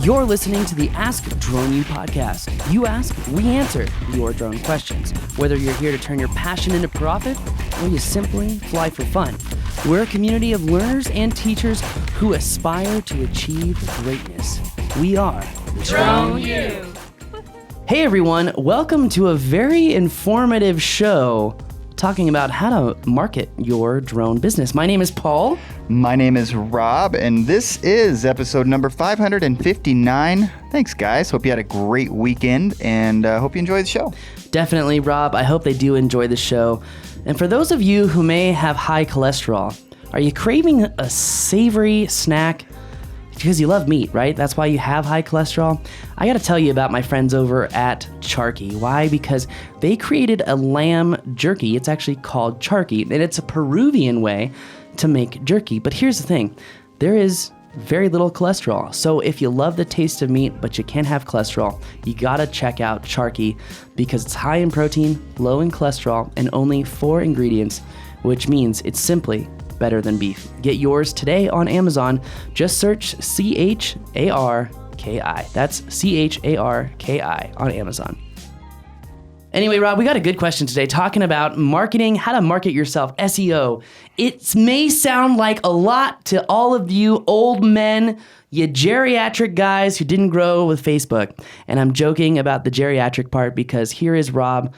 You're listening to the Ask Drone U podcast. You ask, we answer your drone questions. Whether you're here to turn your passion into profit or you simply fly for fun, we're a community of learners and teachers who aspire to achieve greatness. We are Drone U. Hey everyone, welcome to a very informative show talking about how to market your drone business. My name is Paul. My name is Rob, and this is episode number 559. Thanks, guys. Hope you had a great weekend, and hope you enjoy the show. Definitely, Rob. I hope they do enjoy the show. And for those of you who may have high cholesterol, are you craving a savory snack? Because you love meat, right? That's why you have high cholesterol. I got to tell you about my friends over at Charky. Why? Because they created a lamb jerky. It's actually called Charky, and it's a Peruvian way to make jerky. But here's the thing. There is very little cholesterol. So if you love the taste of meat, but you can't have cholesterol, you got to check out Charky because it's high in protein, low in cholesterol, and only 4 ingredients, which means it's simply better than beef. Get yours today on Amazon. Just search C-H-A-R-K-I. That's C-H-A-R-K-I on Amazon. Anyway, Rob, we got a good question today talking about marketing, how to market yourself, SEO. It may sound like a lot to all of you old men, you geriatric guys who didn't grow with Facebook. And I'm joking about the geriatric part because here is Rob,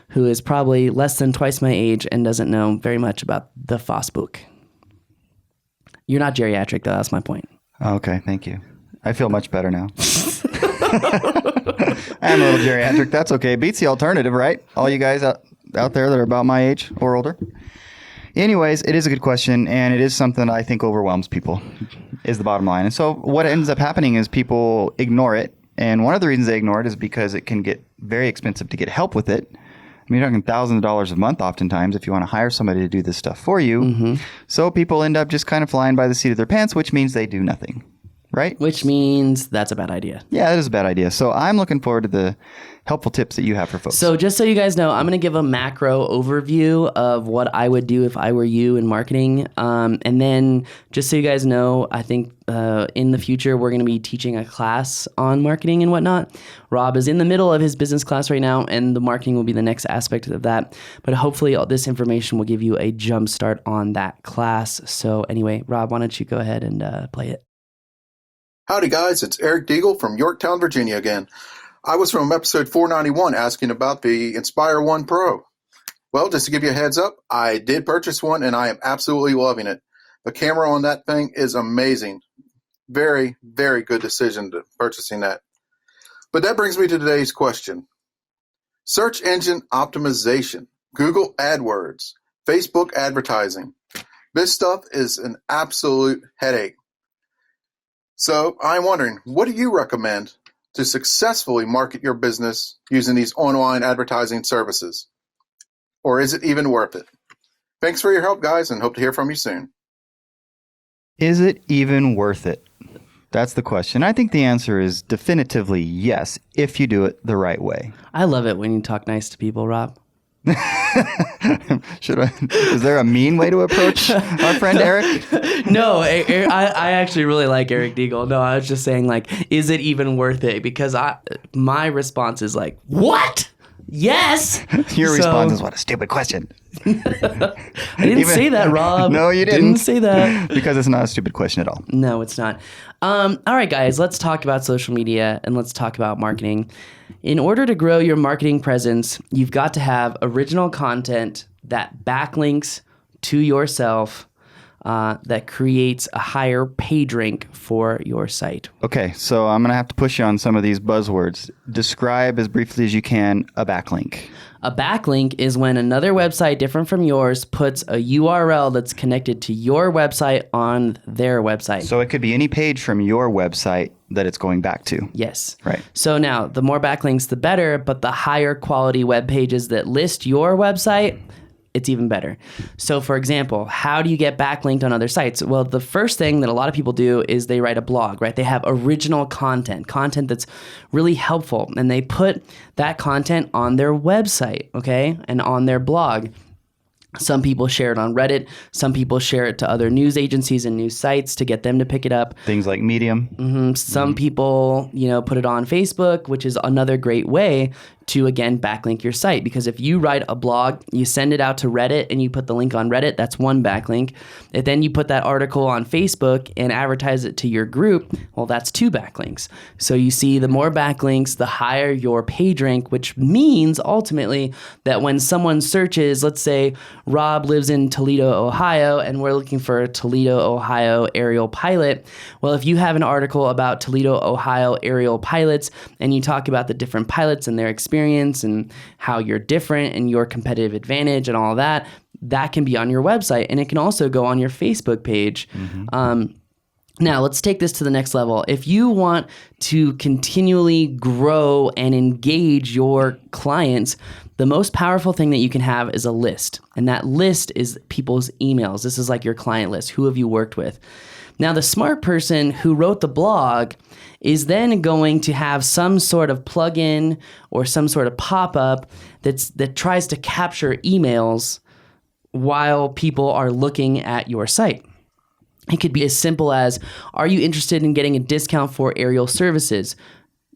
who is probably less than twice my age and doesn't know very much about the Facebook. You're not geriatric, though. That's my point. Okay, thank you. I feel much better now. I'm a little geriatric. That's okay. Beats the alternative, right? All you guys out there that are about my age or older. Anyways, it is a good question, and it is something I think overwhelms people, is the bottom line. And so what ends up happening is people ignore it. And one of the reasons they ignore it is because it can get very expensive to get help with it. I mean, you're talking thousands of dollars a month oftentimes if you want to hire somebody to do this stuff for you. Mm-hmm. So people end up just kind of flying by the seat of their pants, which means they do nothing, right? Which means that's a bad idea. Yeah, that is a bad idea. So I'm looking forward to the helpful tips that you have for folks. So just so you guys know, I'm going to give a macro overview of what I would do if I were you in marketing. And then just so you guys know, I think in the future, we're going to be teaching a class on marketing and whatnot. Rob is in the middle of his business class right now, and the marketing will be the next aspect of that. But hopefully all this information will give you a jump start on that class. So anyway, Rob, why don't you go ahead and play it? Howdy guys, it's Eric Deagle from Yorktown, Virginia again. I was from episode 491 asking about the Inspire 1 Pro. Well, just to give you a heads up, I did purchase one and I am absolutely loving it. The camera on that thing is amazing. Very, very good decision to purchasing that. But that brings me to today's question. Search engine optimization, Google AdWords, Facebook advertising. This stuff is an absolute headache. So I'm wondering, what do you recommend to successfully market your business using these online advertising services? Or is it even worth it? Thanks for your help, guys, and hope to hear from you soon. Is it even worth it? That's the question. I think the answer is definitively yes, if you do it the right way. I love it when you talk nice to people, Rob. Should I? Is there a mean way to approach our friend Eric? No, I actually really like Eric Deagle. No, I was just saying, like, is it even worth it? Because my response is like, what? Yes. Your response is, what a stupid question. I didn't say that, Rob. No, you didn't say that. Because it's not a stupid question at all. No, it's not. All right, guys, let's talk about social media and let's talk about marketing. In order to grow your marketing presence, you've got to have original content that backlinks to yourself, that creates a higher page rank for your site. Okay, so I'm going to have to push you on some of these buzzwords. Describe as briefly as you can a backlink. A backlink is when another website different from yours puts a URL that's connected to your website on their website. So it could be any page from your website that it's going back to. Yes. Right. So now, the more backlinks, the better, but the higher quality web pages that list your website, it's even better. So for example, how do you get backlinked on other sites? Well, the first thing that a lot of people do is they write a blog, right? They have original content that's really helpful, and they put that content on their website, okay? And on their blog. Some people share it on Reddit. Some people share it to other news agencies and news sites to get them to pick it up. Things like Medium. Some people, put it on Facebook, which is another great way to, again, backlink your site. Because if you write a blog, you send it out to Reddit and you put the link on Reddit, that's one backlink. And then you put that article on Facebook and advertise it to your group, well, that's two backlinks. So you see, the more backlinks, the higher your page rank, which means ultimately that when someone searches, let's say Rob lives in Toledo, Ohio, and we're looking for a Toledo, Ohio aerial pilot. Well, if you have an article about Toledo, Ohio aerial pilots, and you talk about the different pilots and their experience and how you're different and your competitive advantage and all that, that can be on your website, and it can also go on your Facebook page. Now, let's take this to the next level. If you want to continually grow and engage your clients, the most powerful thing that you can have is a list. And that list is people's emails. This is like your client list. Who have you worked with? Now, the smart person who wrote the blog is then going to have some sort of plugin or some sort of pop-up that tries to capture emails while people are looking at your site. It could be as simple as, are you interested in getting a discount for aerial services?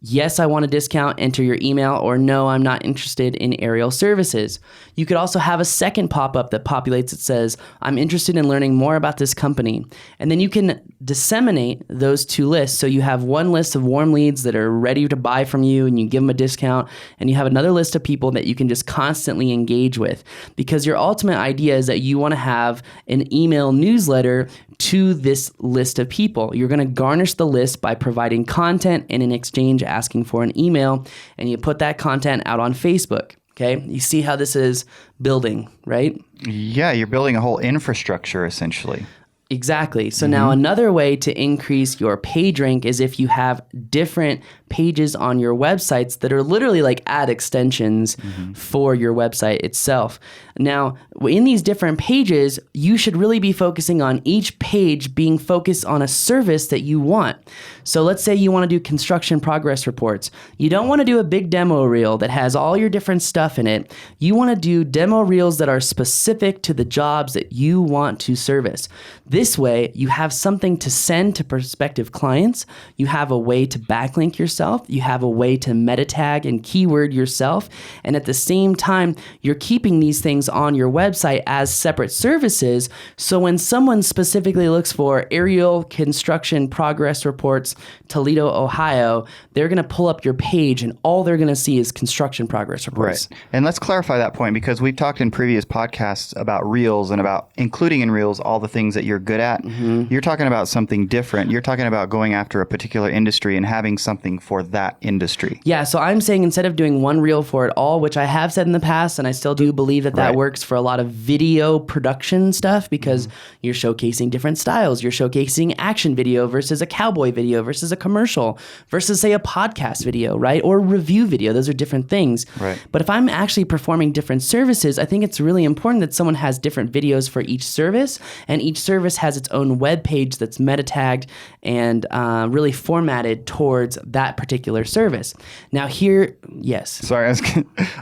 Yes, I want a discount, enter your email, or no, I'm not interested in aerial services. You could also have a second pop-up that populates that says, I'm interested in learning more about this company. And then you can disseminate those two lists. So you have one list of warm leads that are ready to buy from you and you give them a discount. And you have another list of people that you can just constantly engage with. Because your ultimate idea is that you want to have an email newsletter to this list of people. You're going to garnish the list by providing content and in exchange asking for an email, and you put that content out on Facebook. Okay, you see how this is building, right? Yeah, you're building a whole infrastructure essentially. Exactly. So now another way to increase your page rank is if you have different pages on your websites that are literally like ad extensions for your website itself. Now, in these different pages, you should really be focusing on each page being focused on a service that you want. So let's say you want to do construction progress reports. You don't want to do a big demo reel that has all your different stuff in it. You want to do demo reels that are specific to the jobs that you want to service. This way, you have something to send to prospective clients. You have a way to backlink yourself. You have a way to meta tag and keyword yourself. And at the same time, you're keeping these things on your website as separate services. So when someone specifically looks for aerial construction progress reports, Toledo, Ohio, they're going to pull up your page and all they're going to see is construction progress reports. Right. And let's clarify that point, because we've talked in previous podcasts about reels and about including in reels all the things that you're good at. You're talking about something different. You're talking about going after a particular industry and having something for that industry. Yeah, so I'm saying instead of doing one reel for it all, which I have said in the past, and I still do believe that works for a lot of video production stuff, because you're showcasing different styles. You're showcasing action video versus a cowboy video versus a commercial versus, say, a podcast video, right? Or review video. Those are different things. Right. But if I'm actually performing different services, I think it's really important that someone has different videos for each service, and each service has its own web page that's meta tagged and really formatted towards that particular service. Now here, yes. Sorry,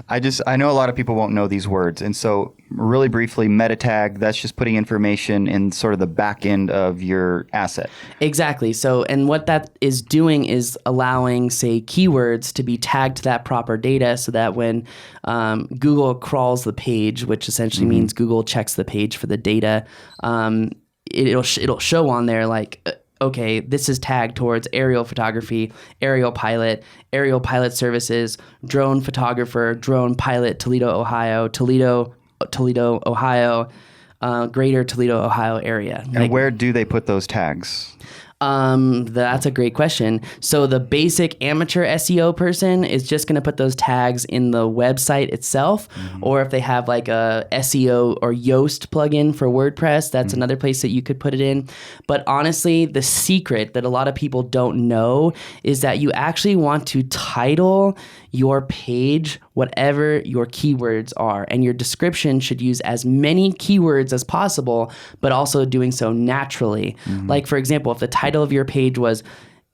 I know a lot of people won't know these words, and so really briefly, meta tag, that's just putting information in sort of the back end of your asset. Exactly. So, and what that is doing is allowing, say, keywords to be tagged to that proper data, so that when Google crawls the page, which essentially means Google checks the page for the data, it'll show on there like, okay, this is tagged towards aerial photography, aerial pilot services, drone photographer, drone pilot, Toledo, Ohio, Ohio, greater Toledo, Ohio area. And where do they put those tags? That's a great question. So the basic amateur SEO person is just going to put those tags in the website itself, or if they have like a SEO or Yoast plugin for WordPress, that's another place that you could put it in. But honestly, the secret that a lot of people don't know is that you actually want to title your page whatever your keywords are, and your description should use as many keywords as possible, but also doing so naturally. Like, for example, if the title of your page was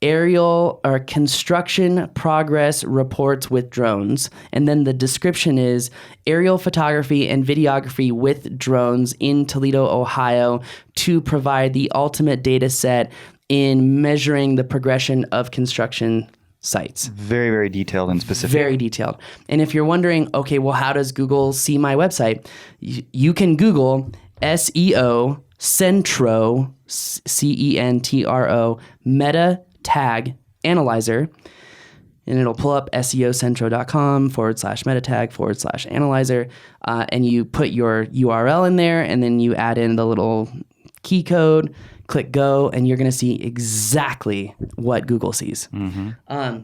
aerial or construction progress reports with drones. And then the description is aerial photography and videography with drones in Toledo, Ohio, to provide the ultimate data set in measuring the progression of construction sites. Very, very detailed and specific. Very detailed. And if you're wondering, okay, well, how does Google see my website? You can Google SEO Centro, CENTRO, meta tag analyzer, and it'll pull up SEOcentro.com/meta tag/analyzer, and you put your URL in there, and then you add in the little key code, click go, and you're going to see exactly what Google sees. Now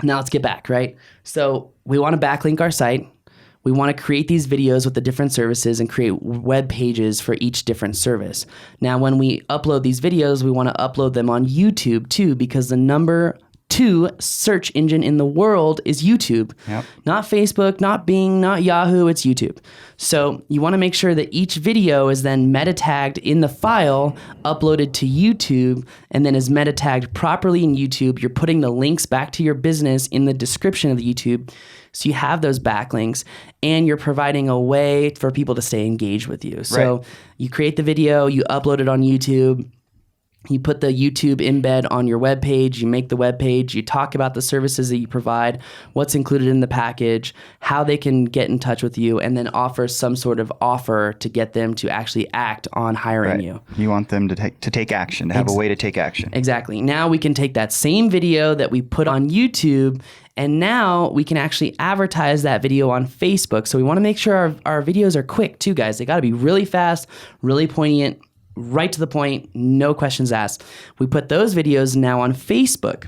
let's get back, right? So we want to backlink our site. We want to create these videos with the different services and create web pages for each different service. Now, when we upload these videos, we want to upload them on YouTube too, because the number 2 search engine in the world is YouTube. Yep. Not Facebook, not Bing, not Yahoo, it's YouTube. So you want to make sure that each video is then meta tagged in the file, uploaded to YouTube, and then is meta tagged properly in YouTube. You're putting the links back to your business in the description of the YouTube. So you have those backlinks, and you're providing a way for people to stay engaged with you. So you create the video, you upload it on YouTube. You put the YouTube embed on your web page, you make the web page, you talk about the services that you provide, what's included in the package, how they can get in touch with you, and then offer some sort of offer to get them to actually act on hiring you. You want them to take action, to have a way to take action. Exactly. Now we can take that same video that we put on YouTube, and now we can actually advertise that video on Facebook. So we want to make sure our videos are quick too, guys. They got to be really fast, really poignant, right to the point, no questions asked. We put those videos now on Facebook.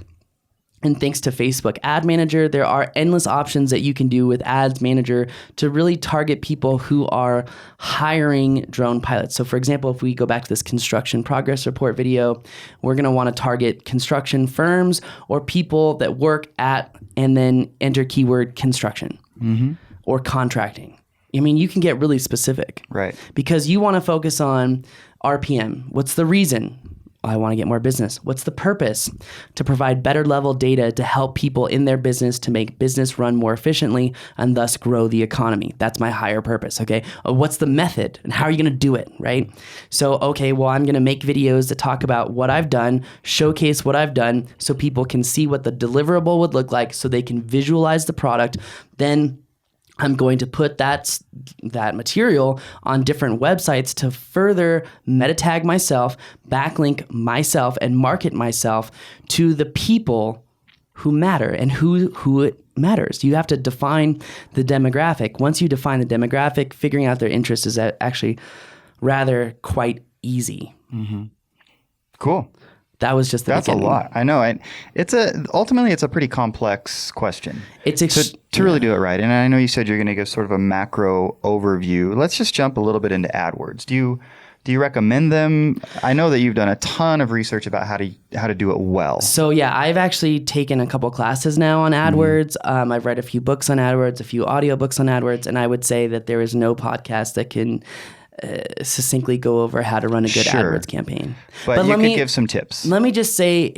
And thanks to Facebook Ad Manager, there are endless options that you can do with Ads Manager to really target people who are hiring drone pilots. So for example, if we go back to this construction progress report video, we're going to want to target construction firms or people that work at, and then enter keyword construction or contracting. I mean, you can get really specific. Right. Because you want to focus on RPM. What's the reason? I want to get more business. What's the purpose? To provide better level data to help people in their business to make business run more efficiently and thus grow the economy. That's my higher purpose, okay? What's the method and how are you going to do it, right? So, okay, well, I'm going to make videos that talk about what I've done, showcase what I've done so people can see what the deliverable would look like so they can visualize the product. Then I'm going to put that material on different websites to further meta tag myself, backlink myself, and market myself to the people who matter and who it matters. You have to define the demographic. Once you define the demographic, figuring out their interest is actually rather quite easy. Cool. That was just the That's beginning. a lot. I know. Ultimately it's a pretty complex question. It's to really do it right. And I know you said you're going to give sort of a macro overview. Let's just jump a little bit into AdWords. Do you recommend them? I know that you've done a ton of research about how to do it well. So yeah, I've actually taken a couple classes now on AdWords. I've read a few books on AdWords, a few audiobooks on AdWords, and I would say that there is no podcast that can succinctly go over how to run a good AdWords campaign. But you could give some tips. Let me just say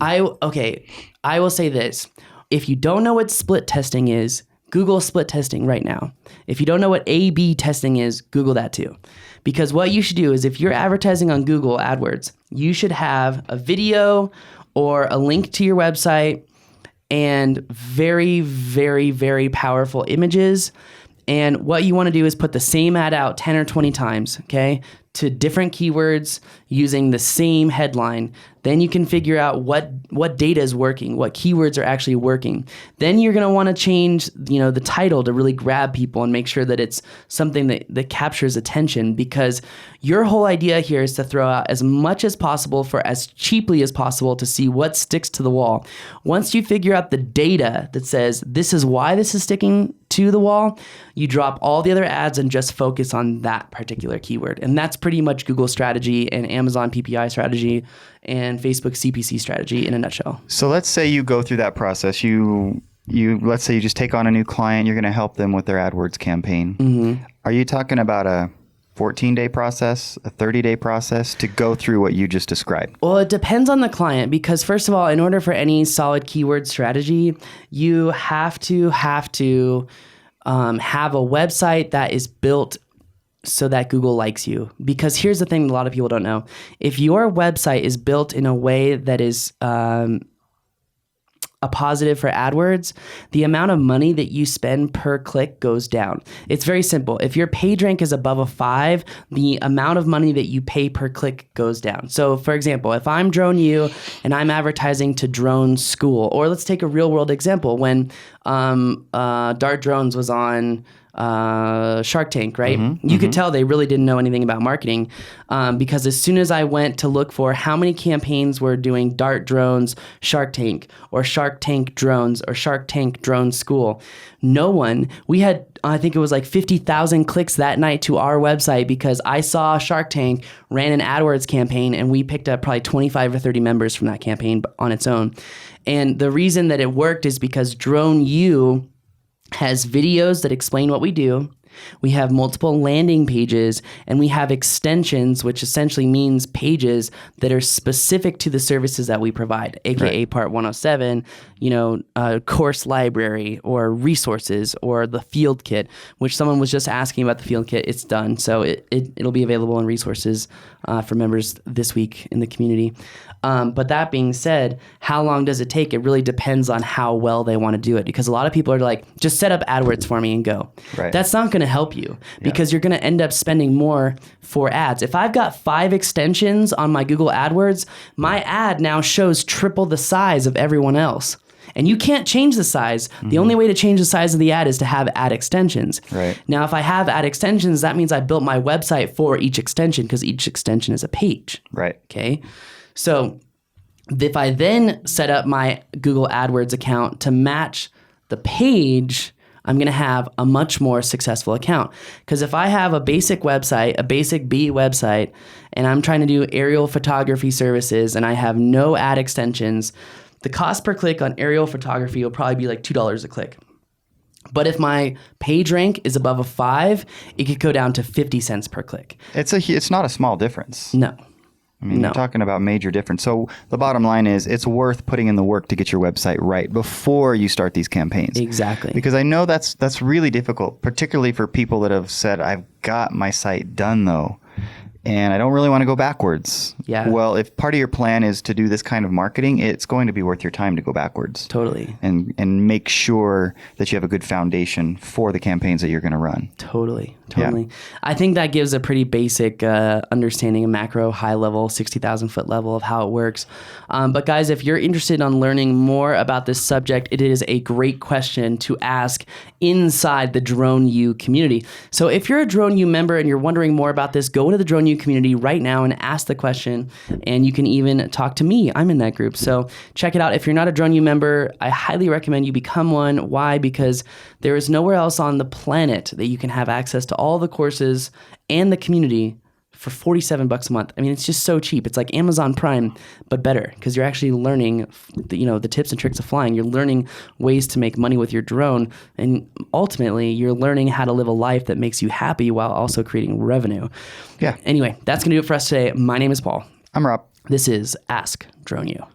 I will say this. If you don't know what split testing is, Google split testing right now. If you don't know what A/B testing is, Google that too. Because what you should do is if you're advertising on Google AdWords, you should have a video or a link to your website and very, very, very powerful images. And what you want to do is put the same ad out 10 or 20 times, okay, to different keywords using the same headline. Then you can figure out what data is working, what keywords are actually working. Then you're going to want to change, the title to really grab people and make sure that it's something that captures attention, because your whole idea here is to throw out as much as possible for as cheaply as possible to see what sticks to the wall. Once you figure out the data that says this is why this is sticking to the wall, you drop all the other ads and just focus on that particular keyword. And that's pretty much Google strategy and Amazon PPI strategy and Facebook CPC strategy in a nutshell. So let's say you go through that process. Let's say you just take on a new client. You're going to help them with their AdWords campaign. Are you talking about a 14-day process, a 30-day process to go through what you just described? Well, it depends on the client because first of all, in order for any solid keyword strategy, you have to have a website that is built so that Google likes you. Because here's the thing a lot of people don't know. If your website is built in a way that is a positive for AdWords, the amount of money that you spend per click goes down. It's very simple. If your page rank is above a 5, the amount of money that you pay per click goes down. So for example, if I'm Drone U and I'm advertising to Drone School, or let's take a real world example when Dart Drones was on Shark Tank, right? You could tell they really didn't know anything about marketing because as soon as I went to look for how many campaigns were doing Dart Drones Shark Tank or Shark Tank Drones or Shark Tank Drone School, we had, I think it was like 50,000 clicks that night to our website because I saw Shark Tank ran an AdWords campaign and we picked up probably 25 or 30 members from that campaign on its own. And the reason that it worked is because Drone U has videos that explain what we do. We have multiple landing pages and we have extensions, which essentially means pages that are specific to the services that we provide, aka Part 107, course library or resources or the field kit, which someone was just asking about the field kit. It's done. So it'll be available in resources for members this week in the community. But that being said, how long does it take? It really depends on how well they want to do it because a lot of people are like, just set up AdWords for me and go. Right. That's not going to help you because you're going to end up spending more for ads. If I've got 5 extensions on my Google AdWords, my ad now shows triple the size of everyone else. And you can't change the size. The only way to change the size of the ad is to have ad extensions. Right. Now, if I have ad extensions, that means I built my website for each extension because each extension is a page. Right. Okay. So if I then set up my Google AdWords account to match the page, I'm going to have a much more successful account. Because if I have a basic website, a basic B website, and I'm trying to do aerial photography services and I have no ad extensions, the cost per click on aerial photography will probably be like $2 a click. But if my page rank is above a 5, it could go down to 50 cents per click. It's not a small difference. No. I mean, you're talking about major difference. So the bottom line is it's worth putting in the work to get your website right before you start these campaigns. Exactly. Because I know that's really difficult, particularly for people that have said, I've got my site done though, and I don't really want to go backwards. Yeah. Well, if part of your plan is to do this kind of marketing, it's going to be worth your time to go backwards. Totally. And make sure that you have a good foundation for the campaigns that you're going to run. Totally. Yeah. I think that gives a pretty basic understanding, a macro, high level, 60,000 foot level of how it works. But guys, if you're interested in learning more about this subject, it is a great question to ask inside the Drone U community. So if you're a Drone U member and you're wondering more about this, go to the Drone U community right now and ask the question. And you can even talk to me. I'm in that group. So check it out. If you're not a Drone U member, I highly recommend you become one. Why? Because there is nowhere else on the planet that you can have access to all the courses and the community for $47 a month. I mean, it's just so cheap. It's like Amazon Prime, but better because you're actually learning, the tips and tricks of flying. You're learning ways to make money with your drone, and ultimately, you're learning how to live a life that makes you happy while also creating revenue. Yeah. Anyway, that's gonna do it for us today. My name is Paul. I'm Rob. This is Ask Drone U.